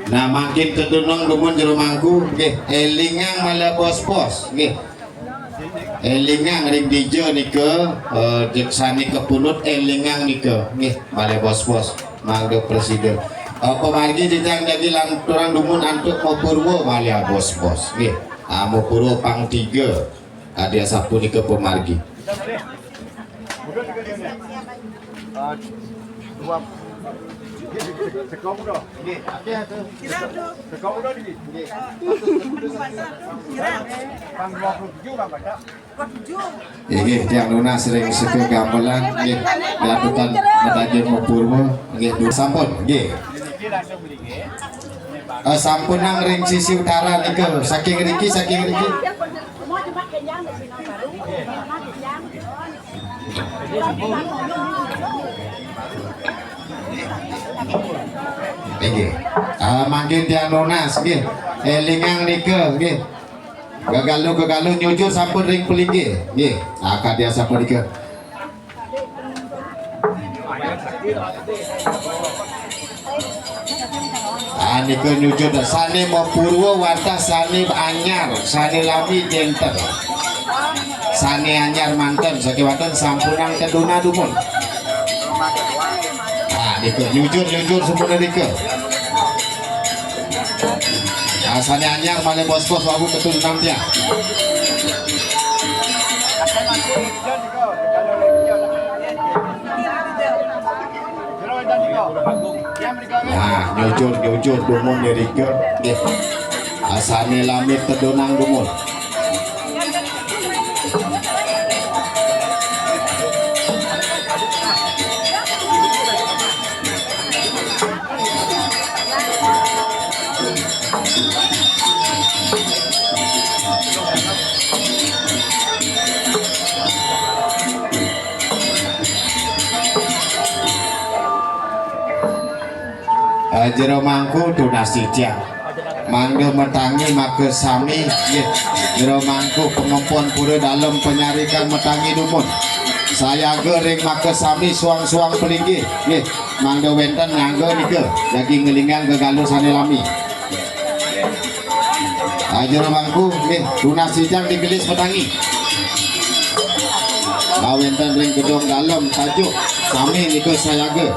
Nah makin kedunung dumun jero mangku nggih elingang malah bos-bos nggih elingang ring dijo nika jeksani kepunut elingang nika nggih malah bos-bos mangga presiden pemargi dijang jadi lanturan dumun antuk mau purwo malah bos-bos nggih mau purwo pang 3 ada sapu nika pemargi Nggih, tiang lunas sering seke gamelan nggih, datutan medajun mapurwo nggih sampun nggih. Sampun nang ring sisi utara niku saking riki. Nggih. Mangkin tiang lunas nggih. Elingang niku nggih. Gagalu nyujur sampun ring pelinggih nggih akadia sampun nika nika nyujur sane mau purwo wanta sane anyar sane lami jenter sane anyar manten sakiwatan sampunang keduna dumun nika nyujur sempurna nika sane anyar male bos-bos wabu ketun namnya nyujur dumun dari ke sane lamit tedonang dumun jero mangku donasi tiang mangga metangi make sami nggih jero mangku pengempon pura dalam penyarikan metangi dumun saya gering make sami suang-suang pelinggih nggih mangga wenten nganggo nika daging ngelingan gegalu sane lami jero mangku nggih donasi tiang digelis metangi wenten ring gedung dalam tajuk sami nika saya ge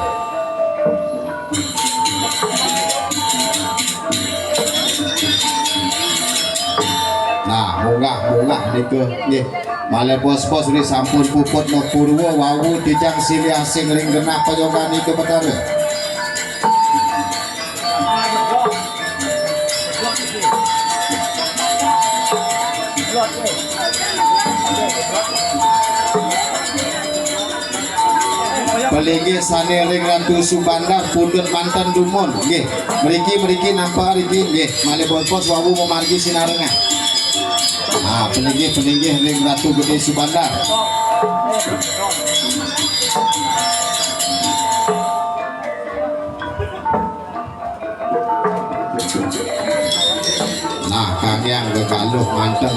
munggah nika nggih male bos-bos ni sampun puput mau purwo wawu dijang silih asing ring genah payogan nika perkara Peligi sane ring Ratu Subandar pundut mantan dumun nggih mriki nampak riki nggih male bos-bos wawu memargi sinarengan peninggi ring Ratu Gede Subandar kang yang gegaluh manten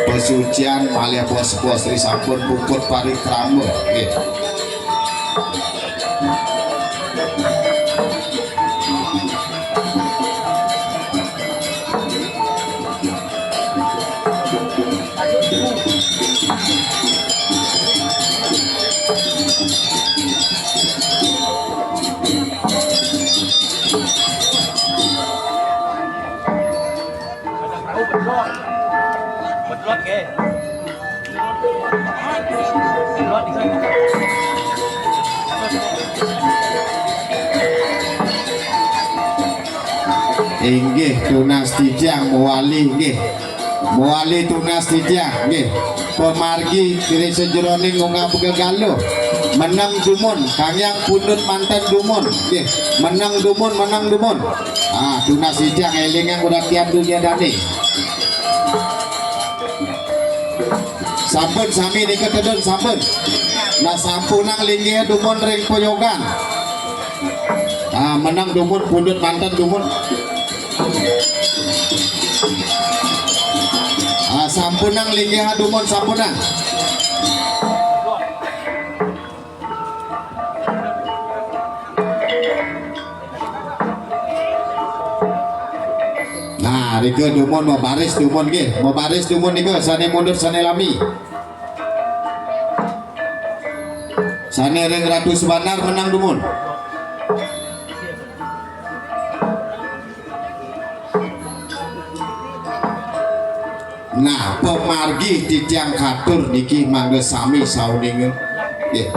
pesucian malia bos-bos ri sampun puput parikrama nggih inggih tunas tijang muali nggih muali tunas tijang nggih pemargi kiri sejeroning ngungah begegaluh menang dumun kangyang pundut mantan dumun nggih menang dumun tunas tijang elingan udah tiap dunia dani sampun sami diketedun sampun nah sampunang linggih dumun ring poyogan menang dumun pundut mantan dumun sampunang linggih dumun sampunang Nah, Rike Dumon mau baris Dumon ke, mau baris Dumon Rike, sane mundur sane lami. Sane Reng Ratu Subanar menang Dumon. Nah, pemargi di tiang katur niki mangga sami saudinge. Nggih.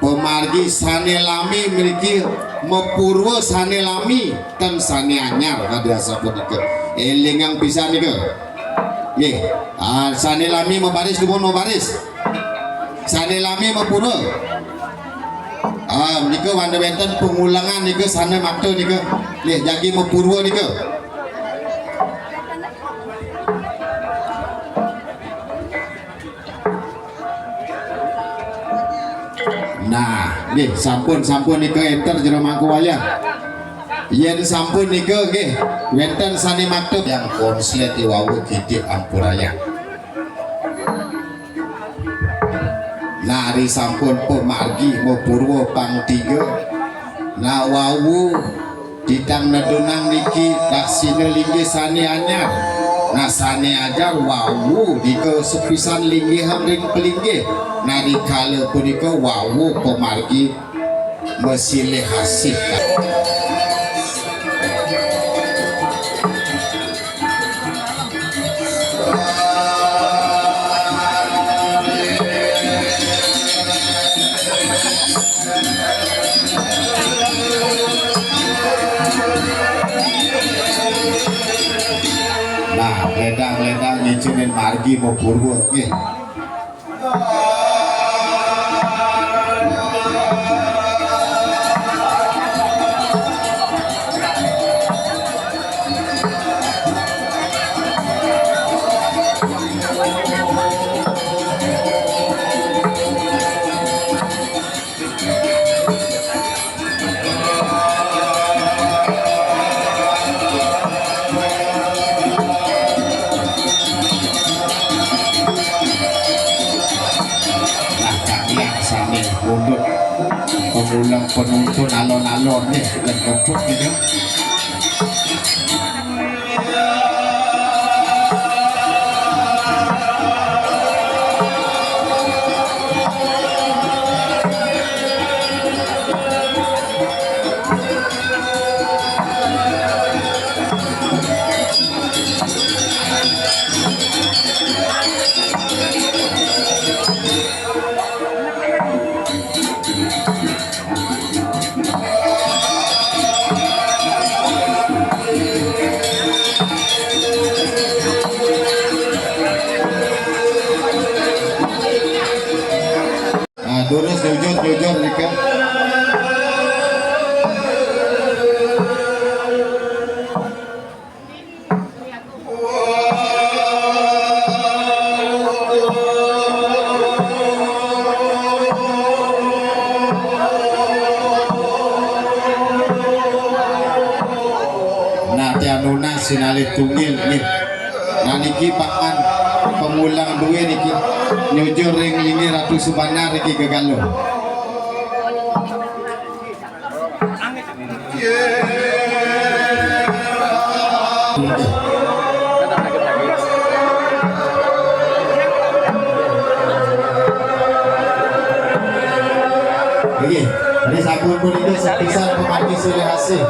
Pemargi sane lami mriki mepurwa sane lami ten sane anyar kadasa punika. Elingang pisan nika. Nggih. Sane lami membaris Dumon membaris. Sane lami mepurwa. Nika wanda benten pengulangan nika sane makto nika. Nggih, jagi mepurwa nika. Nah, nggih sampun nika enter jero mangku wayang. Yen sampun nika nggih wonten sane maktub yang konslet wawu gidip ampuraya. Nari sampun pemargi mopurwo pang 3. Nah wawu ditang nedunang niki tak sinelinggi sane anyar. Nah sane ajar wawu dika sepisan linggih ring pelinggih. Nari kala punika wawu pemargi mesilih hasih. Nah, ledang-ledang ngicinin margi mau purwo nggih. Untuk pengulang penuntun alon-alon nih dan kemput gitu. Durus jujur Rika. Nah tianuna sinali tunggil nih. Nah niki pakan pengulang duwe niki nyujur ring lingi Ratu Subanar iki gegalo. Oke, ini sabun pun itu sepisan pemargi silih asih.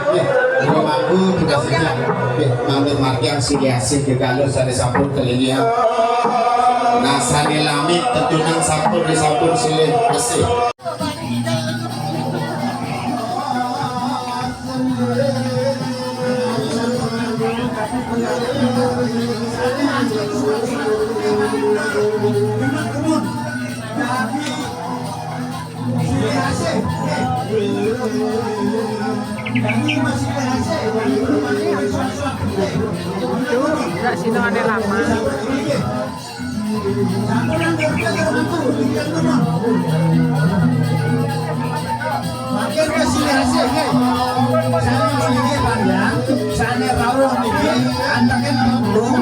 Ini mampu sudah siap. Mampu margi yang silih asih gegalo sari sabun kelingian. Nah sani lami tentunan sampun di sampun silih asih. Enggak sih ada lama. Makin kasih hasil kan. Sana masih pandang, sana rawuh niki, antaknya belum.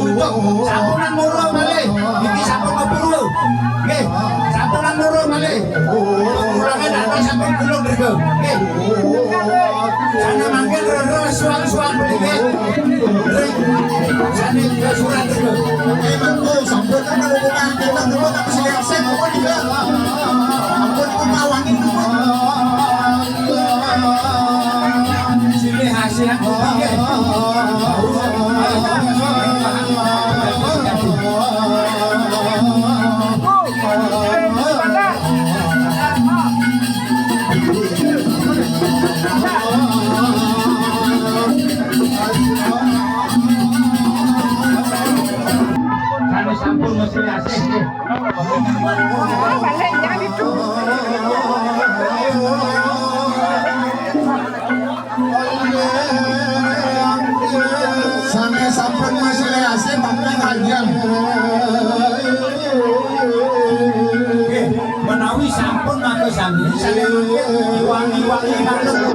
untuk sampunan murah malih iki sampun kepuru nggih sampunan murah malih kurangnya datang sampun gulung mriku nggih sana mangke roro suang-suang nggih sana ke surat mriku mangko sampun ana hubungan kita terus tak selesai kok juga ampun kumawangi sini hasil nggih sampun mesti asih. Balik jangan itu. Sampai sampun mesti asih mampir panjang. Menawi sampun maka sami wangi-wangi manut